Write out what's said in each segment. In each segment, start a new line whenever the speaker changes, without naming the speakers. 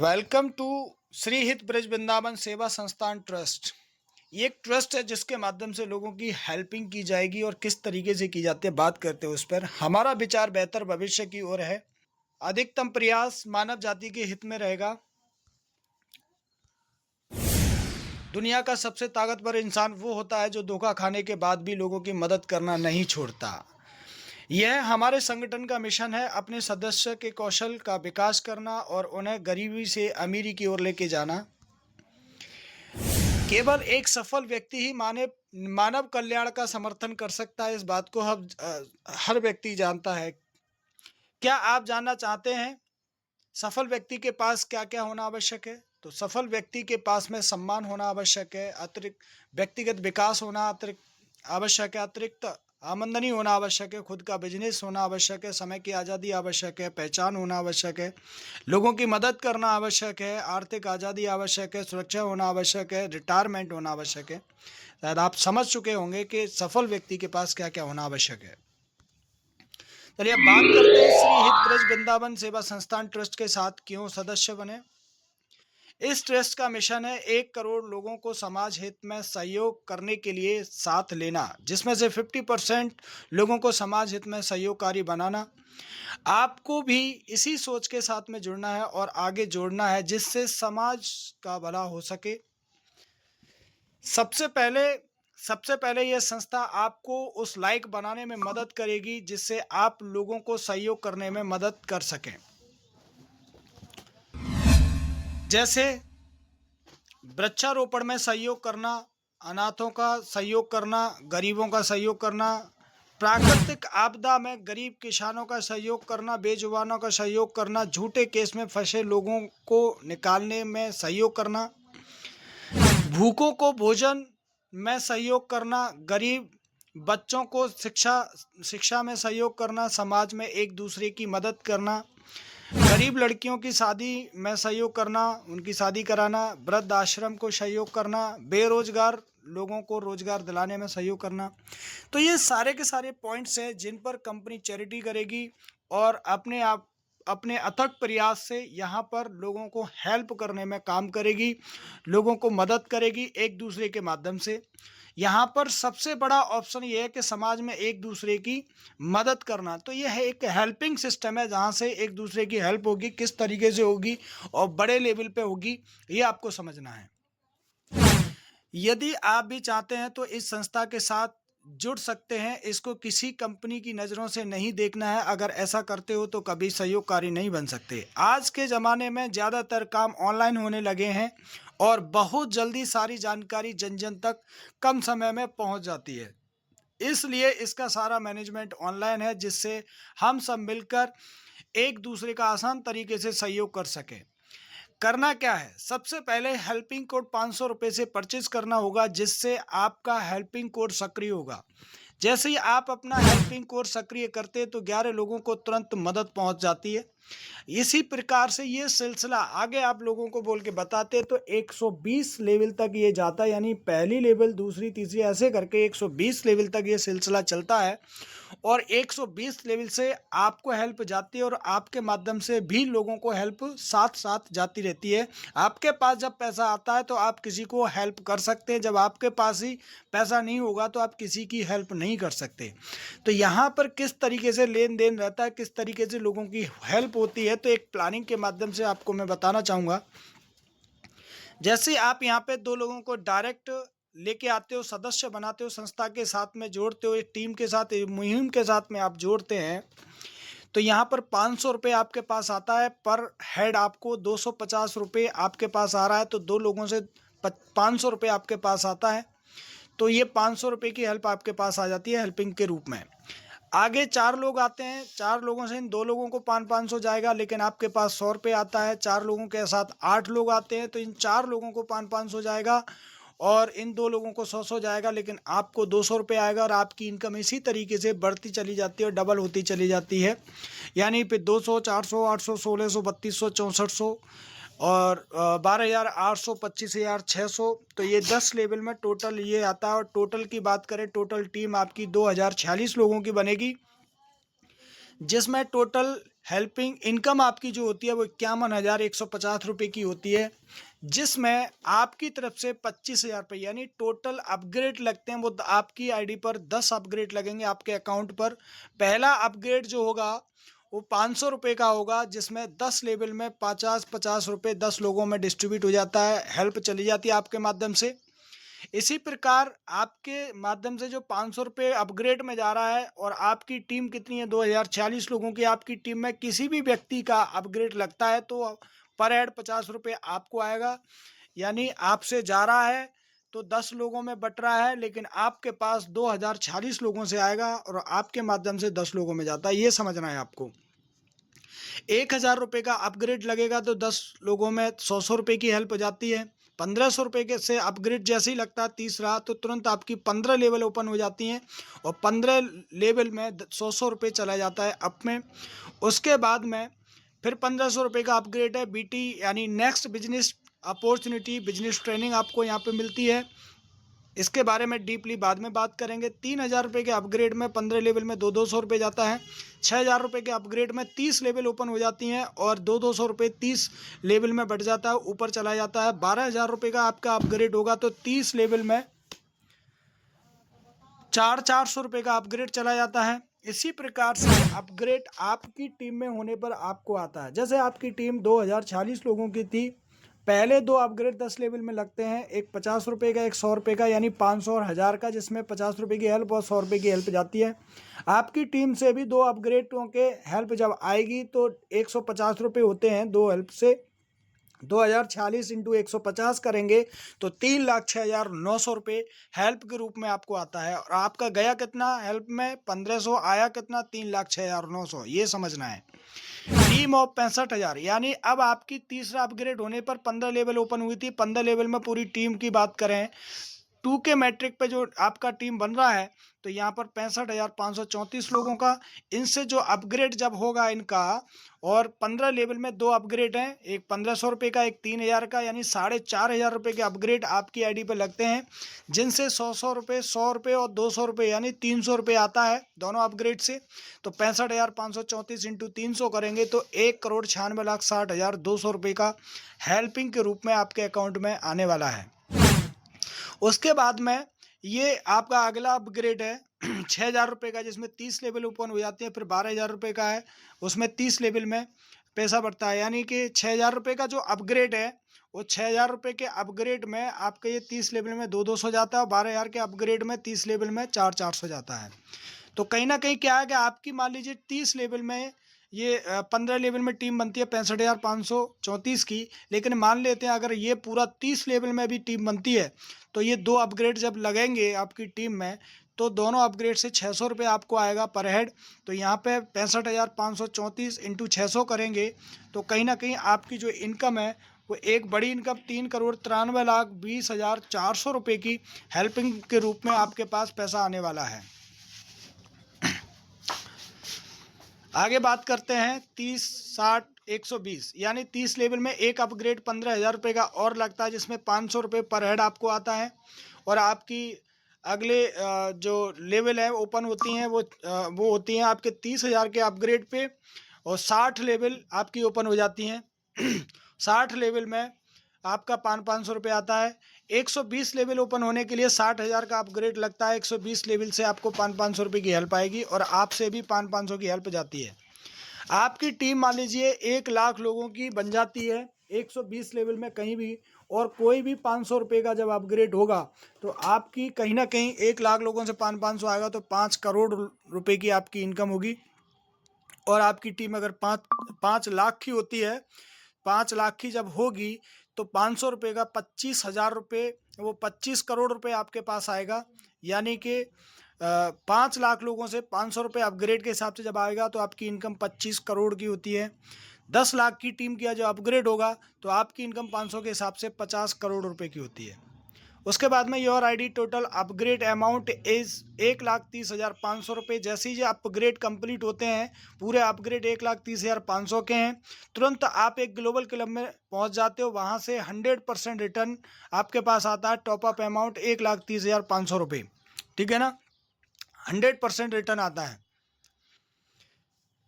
Welcome to Shri हित ब्रज वृंदावन सेवा संस्थान ट्रस्ट। ये एक ट्रस्ट है जिसके माध्यम से लोगों की हेल्पिंग की जाएगी और किस तरीके से की जाती है बात करते हैं उस पर। हमारा विचार बेहतर भविष्य की ओर है। अधिकतम प्रयास मानव जाति के हित में रहेगा। दुनिया का सबसे ताकतवर इंसान वो होता है जो धोखा खाने के बाद भी लोगों की मदद करना नहीं छोड़ता। यह हमारे संगठन का मिशन है, अपने सदस्य के कौशल का विकास करना और उन्हें गरीबी से अमीरी की ओर लेके जाना। केवल एक सफल व्यक्ति ही मानव कल्याण का समर्थन कर सकता है। इस बात को हम हर व्यक्ति जानता है। क्या आप जानना चाहते हैं सफल व्यक्ति के पास क्या क्या होना आवश्यक है? तो सफल व्यक्ति के पास में सम्मान होना आवश्यक है, अतिरिक्त व्यक्तिगत विकास होना अतिरिक्त आवश्यक है, अतिरिक्त आमदनी होना आवश्यक है, खुद का बिजनेस होना आवश्यक है, समय की आज़ादी आवश्यक है, पहचान होना आवश्यक है, लोगों की मदद करना आवश्यक है, आर्थिक आज़ादी आवश्यक है, सुरक्षा होना आवश्यक है, रिटायरमेंट होना आवश्यक है। शायद आप समझ चुके होंगे कि सफल व्यक्ति के पास क्या क्या होना आवश्यक है। चलिए अब बात करते हैं श्री हित ब्रज वृंदावन सेवा संस्थान ट्रस्ट के साथ क्यों सदस्य बने। इस ट्रस्ट का मिशन है 1 करोड़ लोगों को समाज हित में सहयोग करने के लिए साथ लेना, जिसमें से 50% लोगों को समाज हित में सहयोगकारी बनाना। आपको भी इसी सोच के साथ में जुड़ना है और आगे जोड़ना है जिससे समाज का भला हो सके। सबसे पहले सबसे पहले यह संस्था आपको उस लायक बनाने में मदद करेगी जिससे आप लोगों को सहयोग करने में मदद कर सकें। जैसे वृक्षारोपण में सहयोग करना, अनाथों का सहयोग करना, गरीबों का सहयोग करना, प्राकृतिक आपदा में गरीब किसानों का सहयोग करना, बेजुबानों का सहयोग करना, झूठे केस में फंसे लोगों को निकालने में सहयोग करना, भूखों को भोजन में सहयोग करना, गरीब बच्चों को शिक्षा में सहयोग करना, समाज में एक दूसरे की मदद करना, गरीब लड़कियों की शादी में सहयोग करना, उनकी शादी कराना, वृद्ध आश्रम को सहयोग करना, बेरोजगार लोगों को रोजगार दिलाने में सहयोग करना। तो ये सारे के सारे पॉइंट्स हैं जिन पर कंपनी चैरिटी करेगी और अपने अथक प्रयास से यहाँ पर लोगों को हेल्प करने में काम करेगी, लोगों को मदद करेगी एक दूसरे के माध्यम से। यहाँ पर सबसे बड़ा ऑप्शन ये है कि समाज में एक दूसरे की मदद करना। तो यह एक हेल्पिंग सिस्टम है जहाँ से एक दूसरे की हेल्प होगी, किस तरीके से होगी और बड़े लेवल पे होगी, ये आपको समझना है। यदि आप भी चाहते हैं तो इस संस्था के साथ जुड़ सकते हैं। इसको किसी कंपनी की नज़रों से नहीं देखना है। अगर ऐसा करते हो तो कभी सहयोगकारी नहीं बन सकते। आज के ज़माने में ज़्यादातर काम ऑनलाइन होने लगे हैं और बहुत जल्दी सारी जानकारी जन जन तक कम समय में पहुंच जाती है। इसलिए इसका सारा मैनेजमेंट ऑनलाइन है जिससे हम सब मिलकर एक दूसरे का आसान तरीके से सहयोग कर सकें। करना क्या है? सबसे पहले हेल्पिंग कोड 500 रुपये से परचेज करना होगा जिससे आपका हेल्पिंग कोड सक्रिय होगा। जैसे ही आप अपना हेल्पिंग कोड सक्रिय करते हैं तो 11 लोगों को तुरंत मदद पहुंच जाती है। इसी प्रकार से ये सिलसिला आगे आप लोगों को बोल के बताते तो 120 लेवल तक ये जाता है, यानी पहली लेवल, दूसरी, तीसरी, ऐसे करके 120 लेवल तक ये सिलसिला चलता है और 120 लेवल से आपको हेल्प जाती है और आपके माध्यम से भी लोगों को हेल्प साथ साथ जाती रहती है। आपके पास जब पैसा आता है तो आप किसी को हेल्प कर सकते हैं, जब आपके पास ही पैसा नहीं होगा तो आप किसी की हेल्प नहीं कर सकते। तो यहाँ पर किस तरीके से लेन देन रहता है, किस तरीके से लोगों की हेल्प होती है, तो एक प्लानिंग के माध्यम से आपको मैं बताना चाहूँगा। जैसे आप यहाँ पे 2 लोगों को डायरेक्ट लेके आते हो, सदस्य बनाते हो, संस्था के साथ में जोड़ते हो, एक टीम के साथ, एक मुहिम के साथ में आप जोड़ते हैं, तो यहाँ पर 500 रुपये आपके पास आता है पर हेड। आपको 250 रुपये आपके पास आ रहा है तो 2 लोगों से 500 रुपये आपके पास आता है। तो ये 500 रुपये की हेल्प आपके पास आ जाती है हेल्पिंग के रूप में। आगे 4 लोग आते हैं, 4 लोगों से इन 2 लोगों को 500 जाएगा, लेकिन आपके पास 100 रुपये आता है। 4 लोगों के साथ 8 लोग आते हैं तो इन 4 लोगों को 500 जाएगा और इन 2 लोगों को 100 जाएगा, लेकिन आपको 200 रुपये आएगा और आपकी इनकम इसी तरीके से बढ़ती चली जाती है और डबल होती चली जाती है। यानी फिर 200, 400, 800, 1600, 3200, 6400 और 12,800, 25,600। तो ये 10 लेवल में टोटल ये आता है। और टोटल की बात करें, टोटल टीम आपकी 2046 लोगों की बनेगी, जिसमें टोटल हेल्पिंग इनकम आपकी जो होती है वो 51,150 रुपये की होती है, जिसमें आपकी तरफ से 25,000 रुपये यानी टोटल अपग्रेड लगते हैं। वो आपकी आईडी पर 10 अपग्रेड लगेंगे आपके अकाउंट पर। पहला अपग्रेड जो होगा वो 500 रुपये का होगा, जिसमें 10 लेवल में 50-50 रुपये 10 लोगों में डिस्ट्रीब्यूट हो जाता है, हेल्प चली जाती है आपके माध्यम से। इसी प्रकार आपके माध्यम से जो 500 रुपये अपग्रेड में जा रहा है, और आपकी टीम कितनी है 2040 लोगों की आपकी टीम में, किसी भी व्यक्ति का अपग्रेड लगता है तो पर हेड 50 रुपये आपको आएगा। यानी आपसे जा रहा है तो 10 लोगों में बट रहा है, लेकिन आपके पास 2040 लोगों से आएगा और आपके माध्यम से 10 लोगों में जाता है, ये समझना है आपको। 1,000 रुपये का अपग्रेड लगेगा तो 10 लोगों में 100 रुपये की हेल्प हो जाती है। 1,500 रुपये के से अपग्रेड जैसे ही लगता है तीसरा, तो तुरंत आपकी 15 लेवल ओपन हो जाती हैं और 15 लेवल में 100 रुपये चला जाता है अप में। उसके बाद में फिर 1,500 रुपये का अपग्रेड है बीटी यानी next business opportunity, business training आपको यहाँ पे मिलती है। इसके बारे में डीपली बाद में बात करेंगे। 3,000 रुपये के अपग्रेड में 15 लेवल में 200 रुपये जाता है। 6,000 रुपये के अपग्रेड में 30 लेवल ओपन हो जाती हैं और 200 रुपये 30 लेवल में बढ़ जाता है, ऊपर चला जाता है। 12,000 रुपये का आपका अपग्रेड होगा तो 30 लेवल में 400 रुपये का अपग्रेड चला जाता है। इसी प्रकार से अपग्रेड आपकी टीम में होने पर आपको आता है। जैसे आपकी टीम 2040 लोगों की थी, पहले 2 अपग्रेड 10 लेवल में लगते हैं, एक 50 रुपये का, एक 100 रुपये का, यानी 500 और 1000 का, जिसमें 50 रुपये की हेल्प और 100 रुपये की हेल्प जाती है। आपकी टीम से भी 2 अपग्रेडों के हेल्प जब आएगी तो 150 रुपये होते हैं 2 हेल्प से। 2040 इंटू 150 करेंगे तो 3,06,900 रुपये हेल्प के रूप में आपको आता है। और आपका गया कितना हेल्प में, 1,500, आया कितना, 3,06,900, ये समझना है। टीम ऑफ 65,000 यानी अब आपकी तीसरा अपग्रेड होने पर 15 लेवल ओपन हुई थी। 15 लेवल में पूरी टीम की बात करें 2 के मैट्रिक पे जो आपका टीम बन रहा है, तो यहाँ पर 65,534 लोगों का, इनसे जो अपग्रेड जब होगा इनका, और 15 लेवल में 2 अपग्रेड हैं, एक 1,500 रुपये का, एक 3,000 का, यानी 4,500 रुपये के अपग्रेड आपकी आईडी पे लगते हैं, जिनसे 100 रुपये, 100 रुपये और 200 रुपये यानी 300 रुपये आता है दोनों अपग्रेड से। तो 65,534 इंटू 300 करेंगे तो 1,96,60,200 रुपये का हेल्पिंग के रूप में आपके अकाउंट में आने वाला है। उसके बाद में ये आपका अगला अपग्रेड है 6,000 रुपये का, जिसमें 30 लेवल ओपन हो जाते हैं। फिर 12,000 रुपये का है, उसमें 30 लेवल में पैसा बढ़ता है, यानी कि 6,000 रुपये का जो अपग्रेड है वो 6,000 रुपये के अपग्रेड में आपके ये 30 लेवल में 200 जाता है, और 12,000 के अपग्रेड में 30 लेवल में 400 जाता है। तो कहीं ना कहीं क्या है कि आपकी मान लीजिए 30 लेवल में ये 15 लेवल में टीम बनती है 65,534 की, लेकिन मान लेते हैं अगर ये पूरा 30 लेवल में भी टीम बनती है, तो ये 2 अपग्रेड जब लगेंगे आपकी टीम में, तो दोनों अपग्रेड से 600 रुपये आपको आएगा पर हेड। तो यहाँ पे 65,534 इंटू 600 करेंगे तो कहीं ना कहीं आपकी जो इनकम है वो एक बड़ी इनकम 3,93,20,400 रुपये की हेल्पिंग के रूप में आपके पास पैसा आने वाला है। आगे बात करते हैं 30, 60, 120 यानी 30 लेवल में एक अपग्रेड 15,000 रुपये का और लगता है, जिसमें 500 रुपये पर हेड आपको आता है। और आपकी अगले जो लेवल है ओपन होती हैं वो होती हैं आपके 30,000 के अपग्रेड पे, और 60 लेवल आपकी ओपन हो जाती हैं 60 लेवल में आपका 500 रुपये आता है। 120 लेवल ओपन होने के लिए 60,000 का अपग्रेड लगता है। 120 लेवल से आपको 500 रुपये की हेल्प आएगी और आपसे भी 500 की हेल्प जाती है। आपकी टीम मान लीजिए 1,00,000 लोगों की बन जाती है 120 लेवल में कहीं भी, और कोई भी 500 रुपये का जब अपग्रेड होगा तो आपकी कहीं ना कहीं 1,00,000 लोगों से 500 आएगा तो 5 करोड़ रुपये की आपकी इनकम होगी। और आपकी टीम अगर 5 लाख की होती है, 5 लाख की जब होगी तो 500 रुपये का 25,000 रुपये, वो 25 करोड़ रुपये आपके पास आएगा। यानी कि 5 लाख लोगों से 500 रुपये अपग्रेड के हिसाब से जब आएगा तो आपकी इनकम 25 करोड़ की होती है। 10 लाख की टीम का जो अपग्रेड होगा तो आपकी इनकम 500 के हिसाब से 50 करोड़ रुपये की होती है। उसके बाद में your ID total upgrade amount is 1,30,500 रुपये। जैसे ही जो अपग्रेड कंप्लीट होते हैं, पूरे अपग्रेड 1,30,500 के हैं, तुरंत आप एक ग्लोबल क्लब में पहुंच जाते हो। वहां से 100% रिटर्न आपके पास आता है। टॉप अप अमाउंट 1,30,500 रुपये, ठीक है ना, 100% रिटर्न आता है।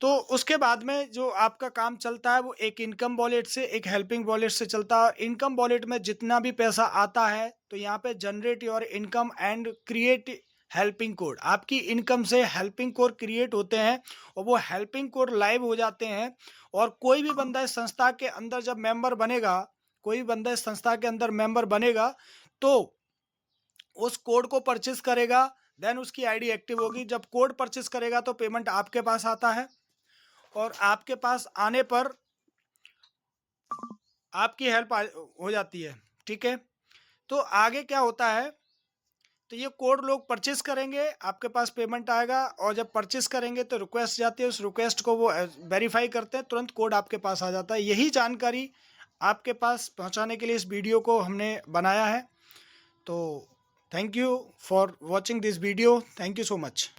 तो उसके बाद में जो आपका काम चलता है वो एक इनकम वॉलेट से, एक हेल्पिंग वॉलेट से चलता है। इनकम वॉलेट में जितना भी पैसा आता है तो यहाँ पे generate your income and create helping code, आपकी इनकम से हेल्पिंग कोड क्रिएट होते हैं और वो हेल्पिंग कोड लाइव हो जाते हैं। और कोई भी बंदा इस संस्था के अंदर जब मेंबर बनेगा, कोई भी बंदा इस संस्था के अंदर मेंबर बनेगा तो उस कोड को परचेस करेगा, देन उसकी आईडी एक्टिव होगी। जब कोड परचेस करेगा तो पेमेंट आपके पास आता है और आपके पास आने पर आपकी हेल्प हो जाती है। ठीक है, तो आगे क्या होता है, तो ये कोड लोग परचेस करेंगे, आपके पास पेमेंट आएगा और जब परचेस करेंगे तो रिक्वेस्ट जाती है, उस रिक्वेस्ट को वो वेरीफाई करते हैं, तुरंत कोड आपके पास आ जाता है। यही जानकारी आपके पास पहुंचाने के लिए इस वीडियो को हमने बनाया है। तो thank you for watching this video, thank you so much.